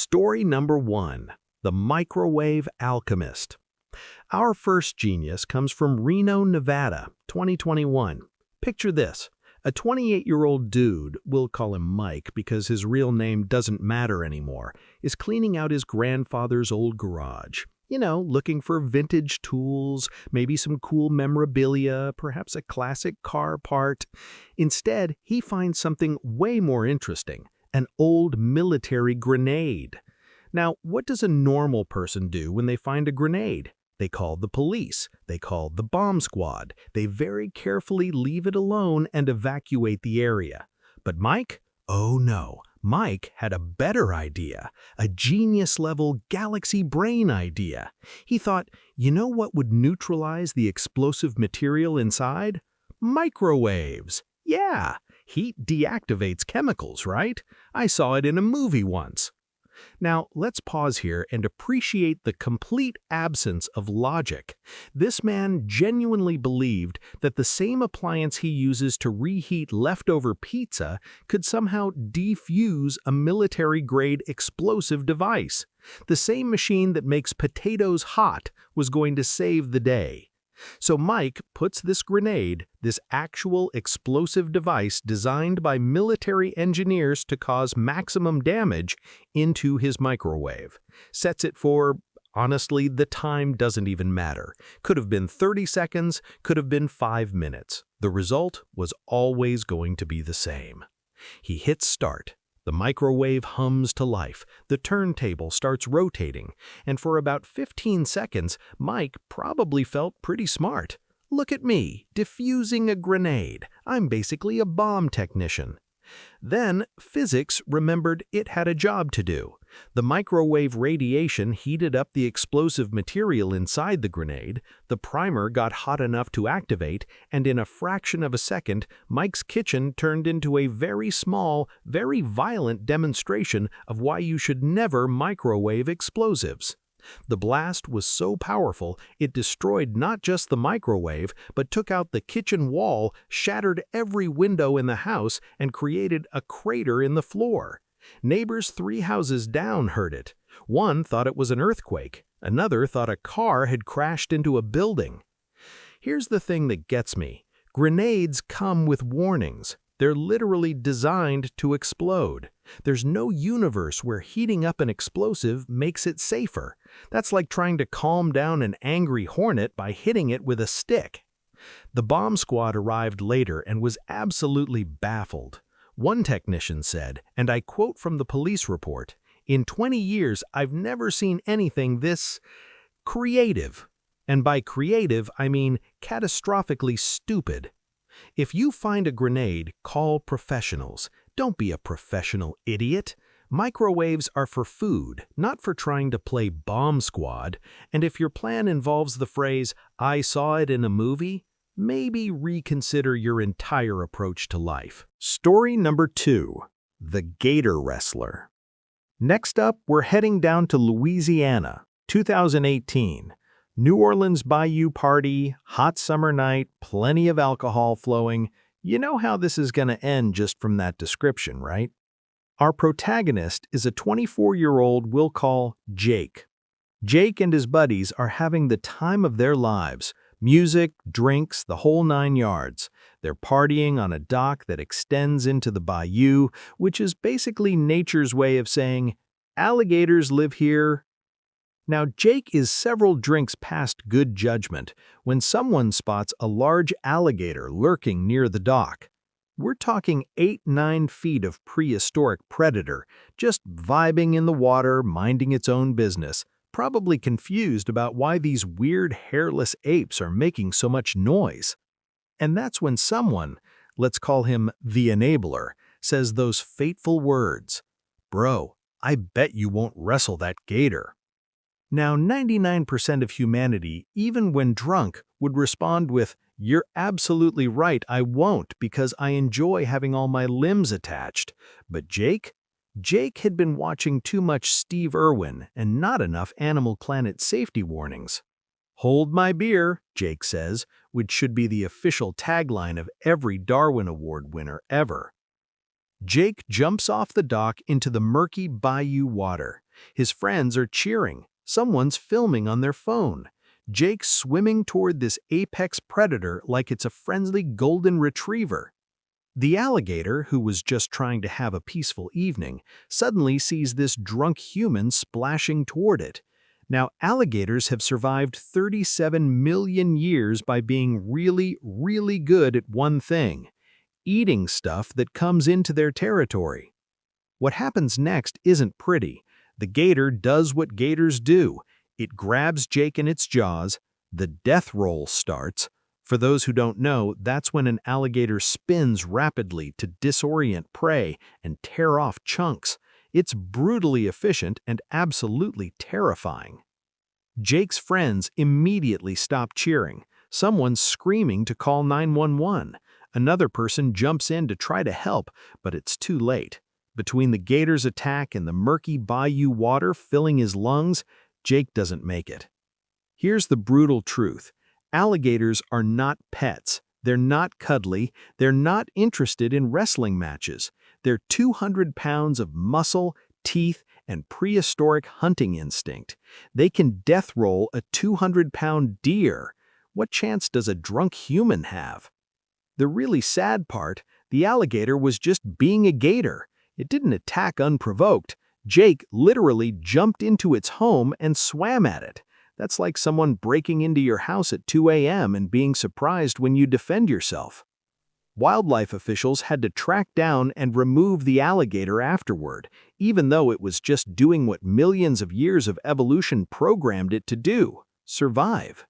Story number 1. The Microwave Alchemist. Our first genius comes from Reno, Nevada, 2021. Picture this. A 28-year-old dude, we'll call him Mike because his real name doesn't matter anymore, is cleaning out his grandfather's old garage. Looking for vintage tools, maybe some cool memorabilia, perhaps a classic car part. Instead, he finds something way more interesting. An old military grenade. Now, what does a normal person do when they find a grenade? They call the police. They call the bomb squad. They very carefully leave it alone and evacuate the area. But Mike? Oh no, Mike had a better idea. A genius-level galaxy brain idea. He thought, you know what would neutralize the explosive material inside? Microwaves. Yeah. Heat deactivates chemicals, right? I saw it in a movie once. Now, let's pause here and appreciate the complete absence of logic. This man genuinely believed that the same appliance he uses to reheat leftover pizza could somehow defuse a military-grade explosive device. The same machine that makes potatoes hot was going to save the day. So Mike puts this grenade, this actual explosive device designed by military engineers to cause maximum damage, into his microwave. Sets it for, honestly, the time doesn't even matter. Could have been 30 seconds, could have been 5 minutes. The result was always going to be the same. He hits start. The microwave hums to life, the turntable starts rotating, and for about 15 seconds, Mike probably felt pretty smart. Look at me, diffusing a grenade. I'm basically a bomb technician. Then, physics remembered it had a job to do. The microwave radiation heated up the explosive material inside the grenade, the primer got hot enough to activate, and in a fraction of a second, Mike's kitchen turned into a very small, very violent demonstration of why you should never microwave explosives. The blast was so powerful, it destroyed not just the microwave, but took out the kitchen wall, shattered every window in the house, and created a crater in the floor. Neighbors 3 houses down heard it. One thought it was an earthquake. Another thought a car had crashed into a building. Here's the thing that gets me. Grenades come with warnings. They're literally designed to explode. There's no universe where heating up an explosive makes it safer. That's like trying to calm down an angry hornet by hitting it with a stick. The bomb squad arrived later and was absolutely baffled. One technician said, and I quote from the police report, "In 20 years, I've never seen anything this creative." And by creative, I mean catastrophically stupid. If you find a grenade, call professionals. Don't be a professional idiot. Microwaves are for food, not for trying to play bomb squad. And if your plan involves the phrase, "I saw it in a movie," maybe reconsider your entire approach to life. Story number 2. The Gator Wrestler. Next up, we're heading down to Louisiana, 2018. New Orleans Bayou party, hot summer night, plenty of alcohol flowing. You know how this is going to end just from that description, right? Our protagonist is a 24-year-old we'll call Jake. Jake and his buddies are having the time of their lives. Music, drinks, the whole 9 yards. They're partying on a dock that extends into the bayou, which is basically nature's way of saying, alligators live here. Now, Jake is several drinks past good judgment when someone spots a large alligator lurking near the dock. We're talking 8-9 feet of prehistoric predator, just vibing in the water, minding its own business, probably confused about why these weird hairless apes are making so much noise. And that's when someone, let's call him the enabler, says those fateful words, "Bro, I bet you won't wrestle that gator." Now, 99% of humanity, even when drunk, would respond with, "You're absolutely right, I won't because I enjoy having all my limbs attached." But Jake had been watching too much Steve Irwin and not enough Animal Planet safety warnings. "Hold my beer," Jake says, which should be the official tagline of every Darwin Award winner ever. Jake jumps off the dock into the murky bayou water. His friends are cheering. Someone's filming on their phone. Jake's swimming toward this apex predator like it's a friendly golden retriever. The alligator, who was just trying to have a peaceful evening, suddenly sees this drunk human splashing toward it. Now, alligators have survived 37 million years by being really, really good at one thing: eating stuff that comes into their territory. What happens next isn't pretty. The gator does what gators do. It grabs Jake in its jaws. The death roll starts. For those who don't know, that's when an alligator spins rapidly to disorient prey and tear off chunks. It's brutally efficient and absolutely terrifying. Jake's friends immediately stop cheering. Someone's screaming to call 911. Another person jumps in to try to help, but it's too late. Between the gator's attack and the murky bayou water filling his lungs, Jake doesn't make it. Here's the brutal truth. Alligators are not pets. They're not cuddly. They're not interested in wrestling matches. They're 200 pounds of muscle, teeth, and prehistoric hunting instinct. They can death roll a 200-pound deer. What chance does a drunk human have? The really sad part, the alligator was just being a gator. It didn't attack unprovoked. Jake literally jumped into its home and swam at it. That's like someone breaking into your house at 2 a.m. and being surprised when you defend yourself. Wildlife officials had to track down and remove the alligator afterward, even though it was just doing what millions of years of evolution programmed it to do: survive.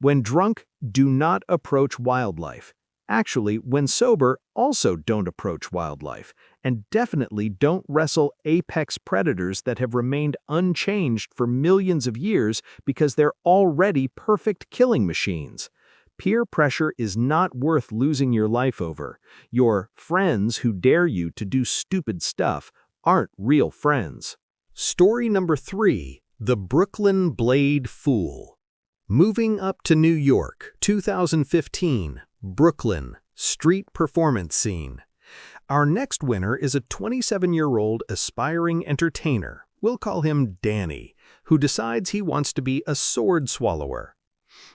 When drunk, do not approach wildlife. Actually, when sober, also don't approach wildlife, and definitely don't wrestle apex predators that have remained unchanged for millions of years because they're already perfect killing machines. Peer pressure is not worth losing your life over. Your friends who dare you to do stupid stuff aren't real friends. Story number 3, The Brooklyn Blade Fool. Moving up to New York, 2015. Brooklyn, street performance scene. Our next winner is a 27-year-old aspiring entertainer, we'll call him Danny, who decides he wants to be a sword swallower.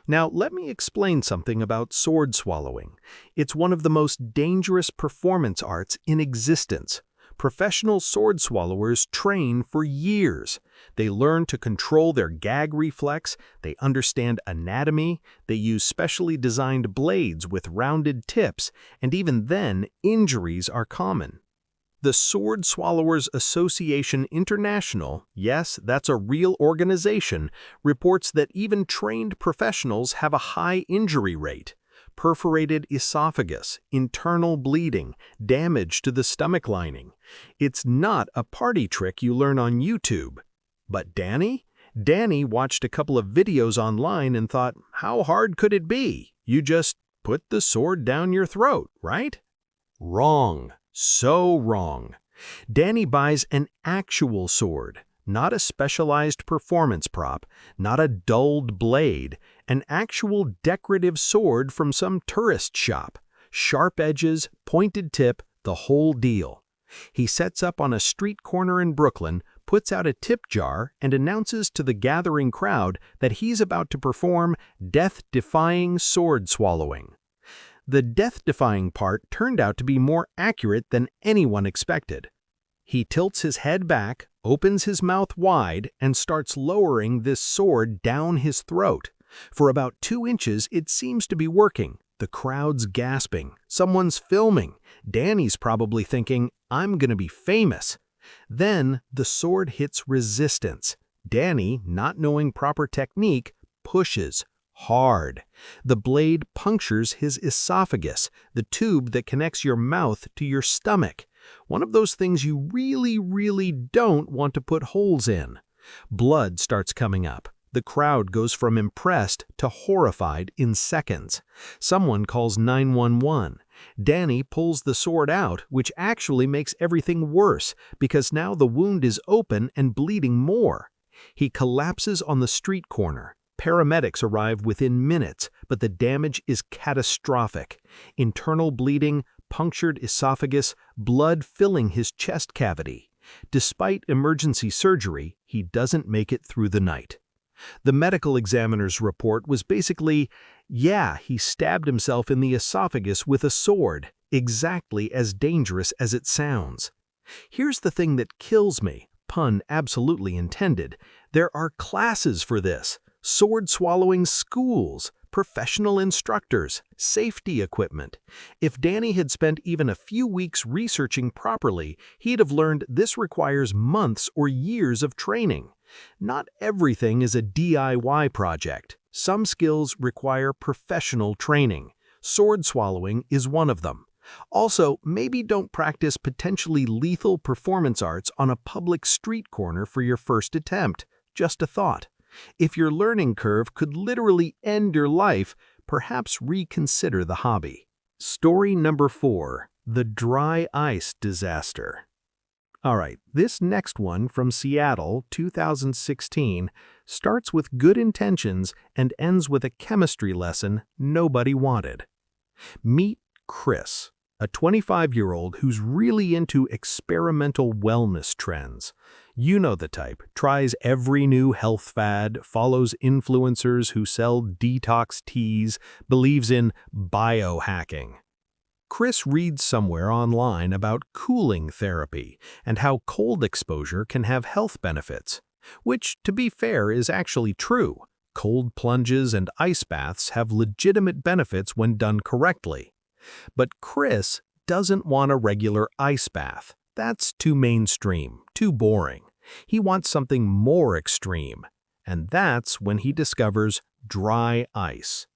Now, let me explain something about sword swallowing. It's one of the most dangerous performance arts in existence. Professional sword swallowers train for years. They learn to control their gag reflex, they understand anatomy, they use specially designed blades with rounded tips, and even then, injuries are common. The Sword Swallowers Association International, yes, that's a real organization, reports that even trained professionals have a high injury rate. Perforated esophagus, internal bleeding, damage to the stomach lining. It's not a party trick you learn on YouTube. But Danny? Danny watched a couple of videos online and thought, how hard could it be? You just put the sword down your throat, right? Wrong. So wrong. Danny buys an actual sword, not a specialized performance prop, not a dulled blade, an actual decorative sword from some tourist shop. Sharp edges, pointed tip, the whole deal. He sets up on a street corner in Brooklyn, puts out a tip jar, and announces to the gathering crowd that he's about to perform death-defying sword swallowing. The death-defying part turned out to be more accurate than anyone expected. He tilts his head back, opens his mouth wide, and starts lowering this sword down his throat. For about 2 inches, it seems to be working. The crowd's gasping. Someone's filming. Danny's probably thinking, I'm gonna be famous. Then the sword hits resistance. Danny, not knowing proper technique, pushes hard. The blade punctures his esophagus, the tube that connects your mouth to your stomach. One of those things you really don't want to put holes in. Blood starts coming up. The crowd goes from impressed to horrified in seconds. Someone calls 911. Danny pulls the sword out, which actually makes everything worse because now the wound is open and bleeding more. He collapses on the street corner. Paramedics arrive within minutes, but the damage is catastrophic. Internal bleeding, punctured esophagus, blood filling his chest cavity. Despite emergency surgery, he doesn't make it through the night. The medical examiner's report was basically, yeah, he stabbed himself in the esophagus with a sword, exactly as dangerous as it sounds. Here's the thing that kills me, pun absolutely intended. There are classes for this, sword-swallowing schools, professional instructors, safety equipment. If Danny had spent even a few weeks researching properly, he'd have learned this requires months or years of training. Not everything is a DIY project. Some skills require professional training. Sword swallowing is one of them. Also, maybe don't practice potentially lethal performance arts on a public street corner for your first attempt. Just a thought. If your learning curve could literally end your life, perhaps reconsider the hobby. Story number 4. The dry ice disaster. Alright, this next one from Seattle, 2016, starts with good intentions and ends with a chemistry lesson nobody wanted. Meet Chris, a 25-year-old who's really into experimental wellness trends. You know the type, tries every new health fad, follows influencers who sell detox teas, believes in biohacking. Chris reads somewhere online about cooling therapy and how cold exposure can have health benefits, which, to be fair, is actually true. Cold plunges and ice baths have legitimate benefits when done correctly. But Chris doesn't want a regular ice bath. That's too mainstream, too boring. He wants something more extreme, and that's when he discovers dry ice.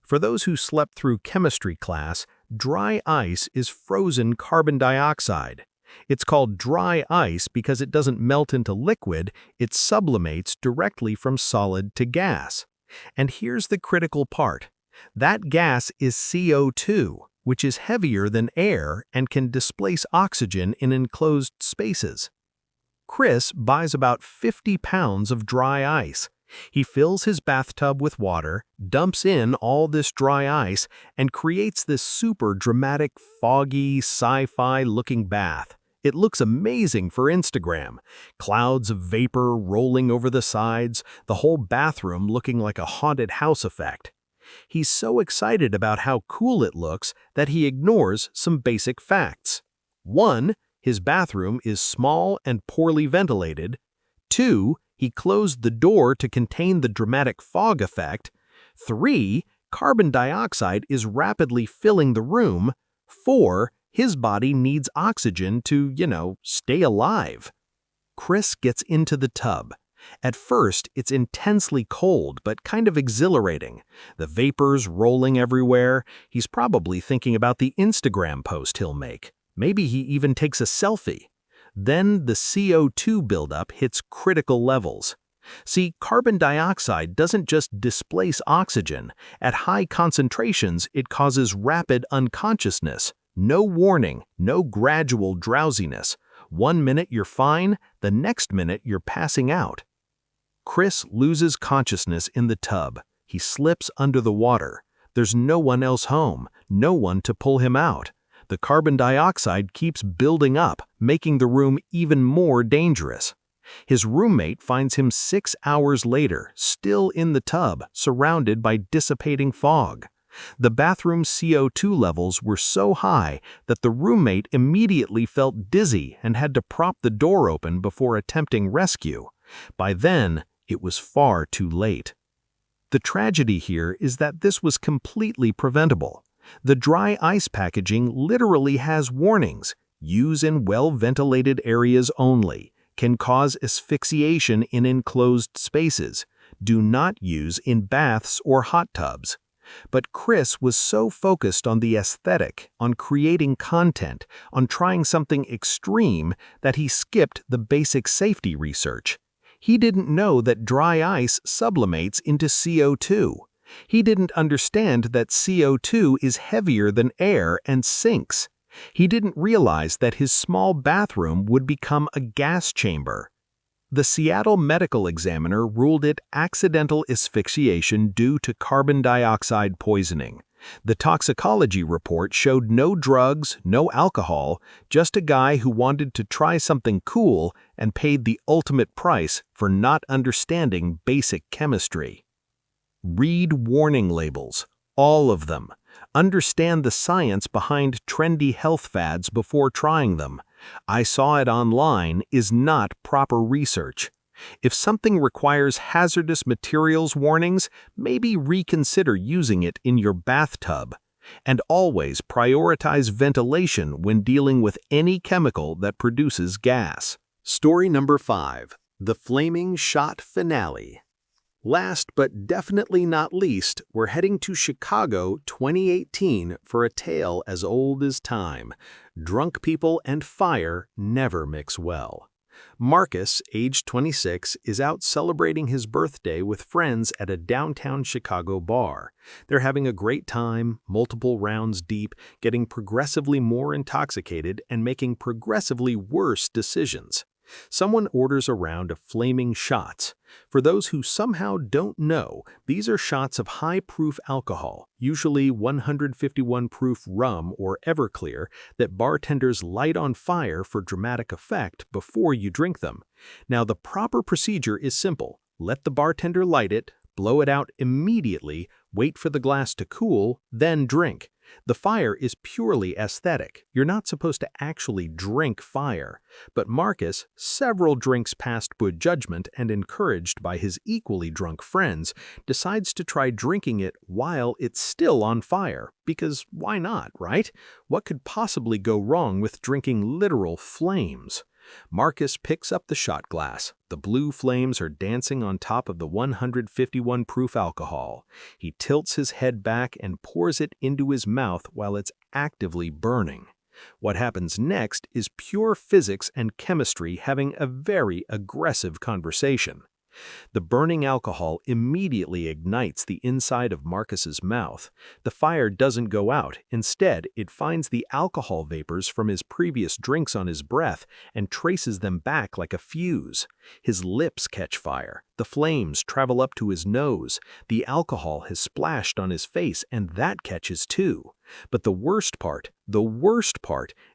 For those who slept through chemistry class, dry ice is frozen carbon dioxide. It's called dry ice because it doesn't melt into liquid, it sublimates directly from solid to gas. And here's the critical part. That gas is CO2, which is heavier than air and can displace oxygen in enclosed spaces. Chris buys about 50 pounds of dry ice. He fills his bathtub with water, dumps in all this dry ice, and creates this super dramatic, foggy, sci-fi looking bath. It looks amazing for Instagram. Clouds of vapor rolling over the sides, the whole bathroom looking like a haunted house effect. He's so excited about how cool it looks that he ignores some basic facts. 1. His bathroom is small and poorly ventilated. 2. He closed the door to contain the dramatic fog effect. 3. Carbon dioxide is rapidly filling the room. 4. His body needs oxygen to, stay alive. Chris gets into the tub. At first, it's intensely cold, but kind of exhilarating. The vapors rolling everywhere. He's probably thinking about the Instagram post he'll make. Maybe he even takes a selfie. Then the CO2 buildup hits critical levels. See, carbon dioxide doesn't just displace oxygen. At high concentrations, it causes rapid unconsciousness. No warning, no gradual drowsiness. 1 minute you're fine, the next minute you're passing out. Chris loses consciousness in the tub. He slips under the water. There's no one else home, no one to pull him out. The carbon dioxide keeps building up, making the room even more dangerous. His roommate finds him 6 hours later, still in the tub, surrounded by dissipating fog. The bathroom's CO2 levels were so high that the roommate immediately felt dizzy and had to prop the door open before attempting rescue. By then, it was far too late. The tragedy here is that this was completely preventable. The dry ice packaging literally has warnings. Use in well-ventilated areas only. Can cause asphyxiation in enclosed spaces. Do not use in baths or hot tubs. But Chris was so focused on the aesthetic, on creating content, on trying something extreme that he skipped the basic safety research. He didn't know that dry ice sublimates into CO2. He didn't understand that CO2 is heavier than air and sinks. He didn't realize that his small bathroom would become a gas chamber. The Seattle medical examiner ruled it accidental asphyxiation due to carbon dioxide poisoning. The toxicology report showed no drugs, no alcohol, just a guy who wanted to try something cool and paid the ultimate price for not understanding basic chemistry. Read warning labels, all of them. Understand the science behind trendy health fads before trying them. "I saw it online" is not proper research. If something requires hazardous materials warnings, maybe reconsider using it in your bathtub. And always prioritize ventilation when dealing with any chemical that produces gas. Story number 5. The Flaming Shot Finale. Last but definitely not least, we're heading to Chicago 2018 for a tale as old as time. Drunk people and fire never mix well. Marcus, age 26, is out celebrating his birthday with friends at a downtown Chicago bar. They're having a great time, multiple rounds deep, getting progressively more intoxicated and making progressively worse decisions. Someone orders a round of flaming shots. For those who somehow don't know, these are shots of high-proof alcohol, usually 151 proof rum or Everclear, that bartenders light on fire for dramatic effect before you drink them. Now, the proper procedure is simple. Let the bartender light it, blow it out immediately, wait for the glass to cool, then drink. The fire is purely aesthetic. You're not supposed to actually drink fire. But Marcus, several drinks past good judgment and encouraged by his equally drunk friends, decides to try drinking it while it's still on fire. Because why not, right? What could possibly go wrong with drinking literal flames? Marcus picks up the shot glass. The blue flames are dancing on top of the 151 proof alcohol. He tilts his head back and pours it into his mouth while it's actively burning. What happens next is pure physics and chemistry having a very aggressive conversation. The burning alcohol immediately ignites the inside of Marcus's mouth. The fire doesn't go out. Instead, it finds the alcohol vapors from his previous drinks on his breath and traces them back like a fuse. His lips catch fire. The flames travel up to his nose. The alcohol has splashed on his face, and that catches too. But the worst part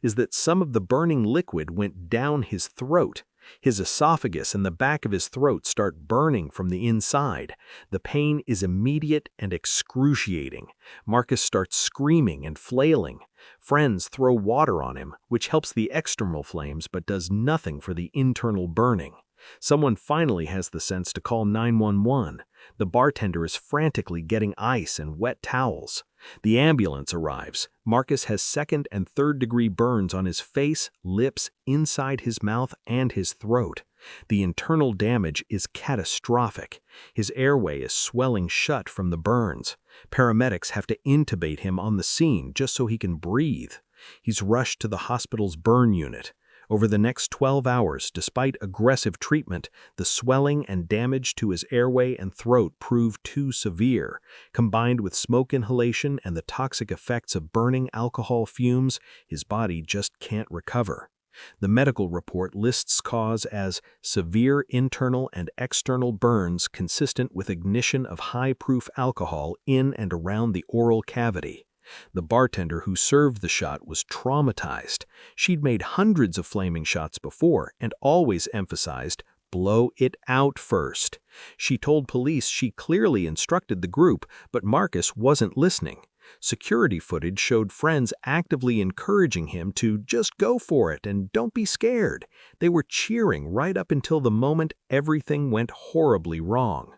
is that some of the burning liquid went down his throat. His esophagus and the back of his throat start burning from the inside. The pain is immediate and excruciating. Marcus starts screaming and flailing. Friends throw water on him, which helps the external flames but does nothing for the internal burning. Someone finally has the sense to call 911. The bartender is frantically getting ice and wet towels. The ambulance arrives. Marcus has second and third degree burns on his face, lips, inside his mouth, and his throat. The internal damage is catastrophic. His airway is swelling shut from the burns. Paramedics have to intubate him on the scene just so he can breathe. He's rushed to the hospital's burn unit. Over the next 12 hours, despite aggressive treatment, the swelling and damage to his airway and throat proved too severe. Combined with smoke inhalation and the toxic effects of burning alcohol fumes, his body just can't recover. The medical report lists cause as severe internal and external burns consistent with ignition of high-proof alcohol in and around the oral cavity. The bartender who served the shot was traumatized. She'd made hundreds of flaming shots before and always emphasized, "Blow it out first." She told police she clearly instructed the group, but Marcus wasn't listening. Security footage showed friends actively encouraging him to just go for it and don't be scared. They were cheering right up until the moment everything went horribly wrong.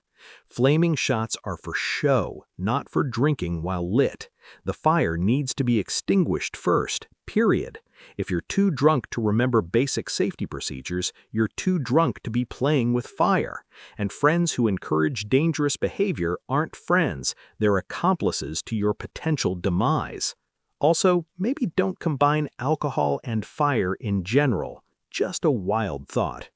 Flaming shots are for show, not for drinking while lit. The fire needs to be extinguished first, period. If you're too drunk to remember basic safety procedures, you're too drunk to be playing with fire. And friends who encourage dangerous behavior aren't friends, they're accomplices to your potential demise. Also, maybe don't combine alcohol and fire in general. Just a wild thought.